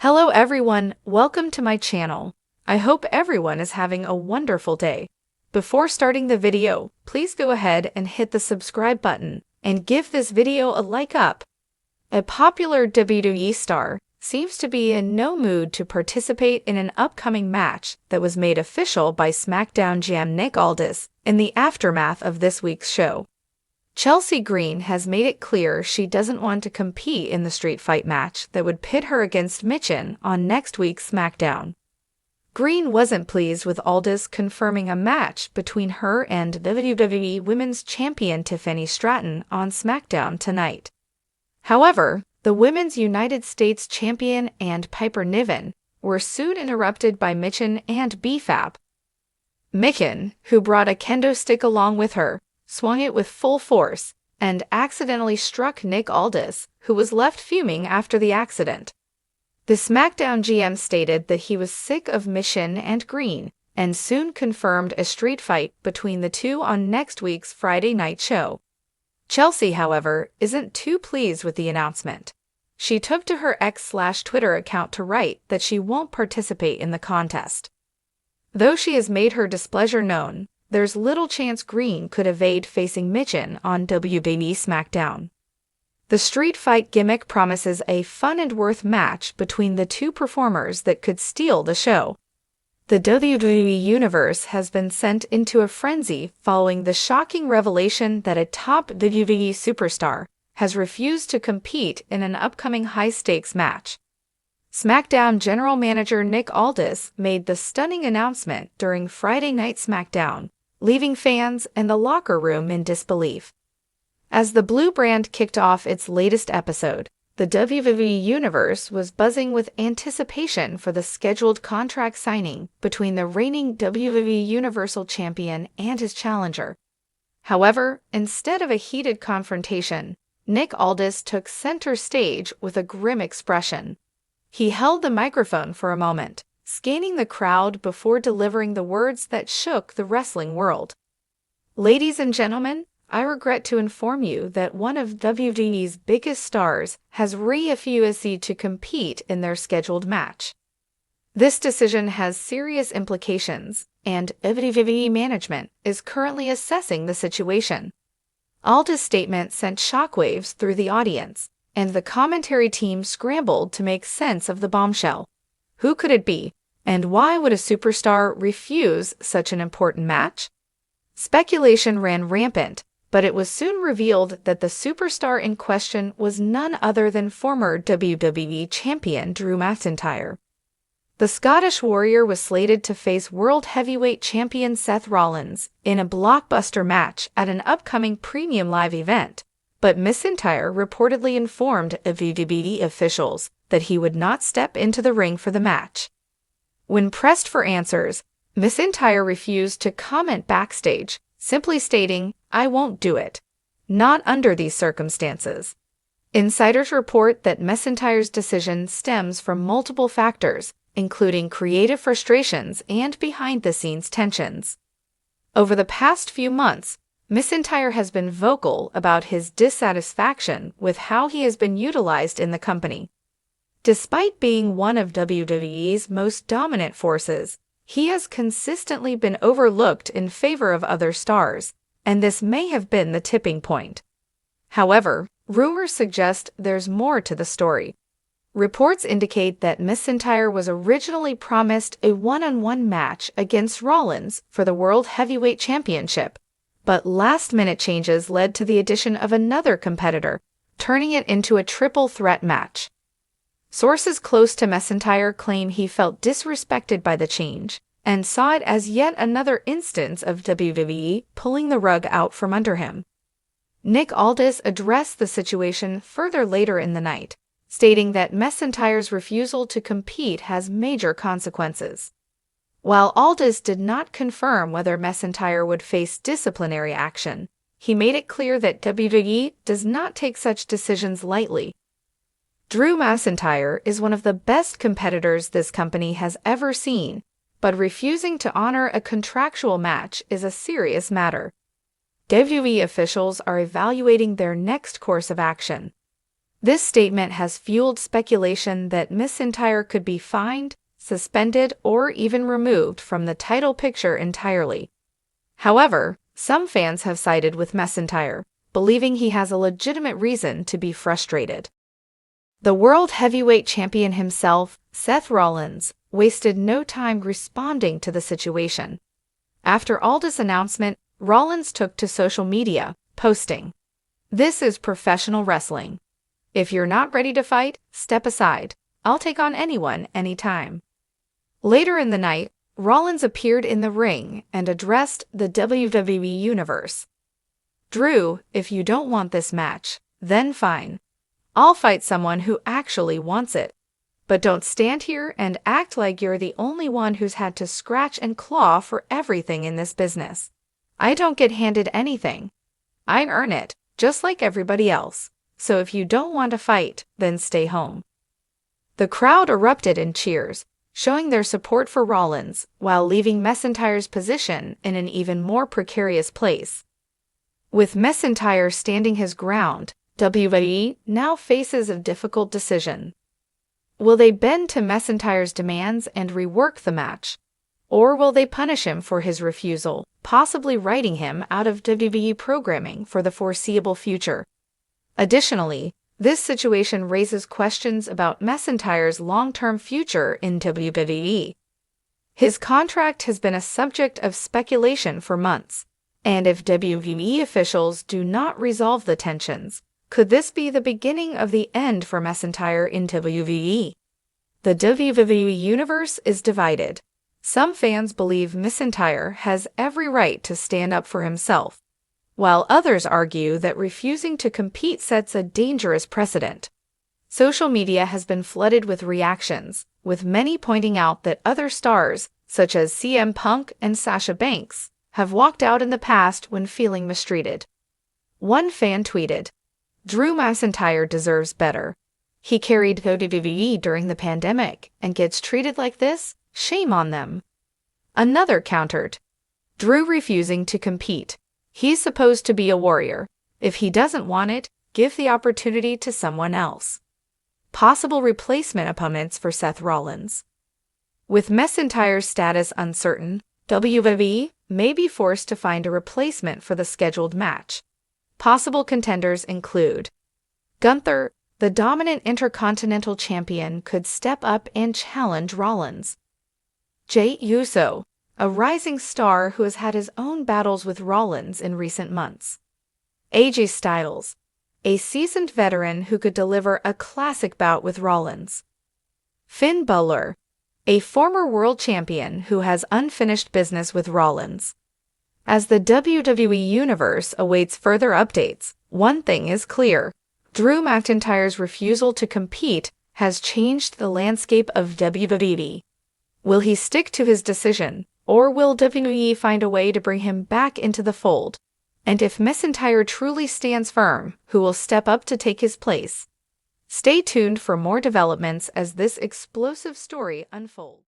Hello everyone, welcome to my channel. I hope everyone is having a wonderful day. Before starting the video, please go ahead and hit the subscribe button and give this video a like up. A popular WWE star seems to be in no mood to participate in an upcoming match that was made official by SmackDown GM Nick Aldis in the aftermath of this week's show. Chelsea Green has made it clear she doesn't want to compete in the street fight match that would pit her against Michin on next week's SmackDown. Green wasn't pleased with Aldis confirming a match between her and WWE Women's Champion Tiffany Stratton on SmackDown tonight. However, the Women's United States Champion and Piper Niven were soon interrupted by Michin and BFAB. Michin, who brought a kendo stick along with her, swung it with full force and accidentally struck Nick Aldis, who was left fuming after the accident. The SmackDown GM stated that he was sick of Michin and Green and soon confirmed a street fight between the two on next week's Friday night show. Chelsea, however, isn't too pleased with the announcement. She took to her X/Twitter account to write that she won't participate in the contest. Though she has made her displeasure known, there's little chance Green could evade facing Michin on WWE SmackDown. The street fight gimmick promises a fun and worth match between the two performers that could steal the show. The WWE Universe has been sent into a frenzy following the shocking revelation that a top WWE superstar has refused to compete in an upcoming high-stakes match. SmackDown General Manager Nick Aldis made the stunning announcement during Friday Night SmackDown, leaving fans and the locker room in disbelief. As the Blue brand kicked off its latest episode, the WWE Universe was buzzing with anticipation for the scheduled contract signing between the reigning WWE Universal Champion and his challenger. However, instead of a heated confrontation, Nick Aldis took center stage with a grim expression. He held the microphone for a moment, scanning the crowd before delivering the words that shook the wrestling world. "Ladies and gentlemen, I regret to inform you that one of WWE's biggest stars has refused to compete in their scheduled match. This decision has serious implications, and WWE management is currently assessing the situation." Aldis' statement sent shockwaves through the audience, and the commentary team scrambled to make sense of the bombshell. Who could it be? And why would a superstar refuse such an important match? Speculation ran rampant, but it was soon revealed that the superstar in question was none other than former WWE Champion Drew McIntyre. The Scottish Warrior was slated to face World Heavyweight Champion Seth Rollins in a blockbuster match at an upcoming premium live event, but McIntyre reportedly informed WWE officials that he would not step into the ring for the match. When pressed for answers, McIntyre refused to comment backstage, simply stating, "I won't do it. Not under these circumstances." Insiders report that McIntyre's decision stems from multiple factors, including creative frustrations and behind-the-scenes tensions. Over the past few months, McIntyre has been vocal about his dissatisfaction with how he has been utilized in the company. Despite being one of WWE's most dominant forces, he has consistently been overlooked in favor of other stars, and this may have been the tipping point. However, rumors suggest there's more to the story. Reports indicate that McIntyre was originally promised a one-on-one match against Rollins for the World Heavyweight Championship, but last-minute changes led to the addition of another competitor, turning it into a triple threat match. Sources close to McIntyre claim he felt disrespected by the change and saw it as yet another instance of WWE pulling the rug out from under him. Nick Aldis addressed the situation further later in the night, stating that McIntyre's refusal to compete has major consequences. While Aldis did not confirm whether McIntyre would face disciplinary action, he made it clear that WWE does not take such decisions lightly. Drew McIntyre is one of the best competitors this company has ever seen, but refusing to honor a contractual match is a serious matter. WWE officials are evaluating their next course of action. This statement has fueled speculation that McIntyre could be fined, suspended, or even removed from the title picture entirely. However, some fans have sided with McIntyre, believing he has a legitimate reason to be frustrated. The World Heavyweight Champion himself, Seth Rollins, wasted no time responding to the situation. After Aldis' announcement, Rollins took to social media, posting, "This is professional wrestling. If you're not ready to fight, step aside. I'll take on anyone, anytime." Later in the night, Rollins appeared in the ring and addressed the WWE Universe. "Drew, if you don't want this match, then fine. I'll fight someone who actually wants it. But don't stand here and act like you're the only one who's had to scratch and claw for everything in this business. I don't get handed anything. I earn it, just like everybody else. So if you don't want to fight, then stay home." The crowd erupted in cheers, showing their support for Rollins while leaving McIntyre's position in an even more precarious place. With McIntyre standing his ground, WWE now faces a difficult decision. Will they bend to McIntyre's demands and rework the match? Or will they punish him for his refusal, possibly writing him out of WWE programming for the foreseeable future? Additionally, this situation raises questions about McIntyre's long-term future in WWE. His contract has been a subject of speculation for months, and if WWE officials do not resolve the tensions, could this be the beginning of the end for McIntyre in WWE? The WWE Universe is divided. Some fans believe McIntyre has every right to stand up for himself, while others argue that refusing to compete sets a dangerous precedent. Social media has been flooded with reactions, with many pointing out that other stars, such as CM Punk and Sasha Banks, have walked out in the past when feeling mistreated. One fan tweeted, "Drew McIntyre deserves better. He carried WWE during the pandemic and gets treated like this? Shame on them." Another countered, "Drew refusing to compete. He's supposed to be a warrior. If he doesn't want it, give the opportunity to someone else." Possible replacement opponents for Seth Rollins. With McIntyre's status uncertain, WWE may be forced to find a replacement for the scheduled match. Possible contenders include Gunther, the dominant Intercontinental Champion, could step up and challenge Rollins. Jey Uso, a rising star who has had his own battles with Rollins in recent months. AJ Styles, a seasoned veteran who could deliver a classic bout with Rollins. Finn Balor, a former world champion who has unfinished business with Rollins. As the WWE Universe awaits further updates, one thing is clear: Drew McIntyre's refusal to compete has changed the landscape of WWE. Will he stick to his decision, or will WWE find a way to bring him back into the fold? And if McIntyre truly stands firm, who will step up to take his place? Stay tuned for more developments as this explosive story unfolds.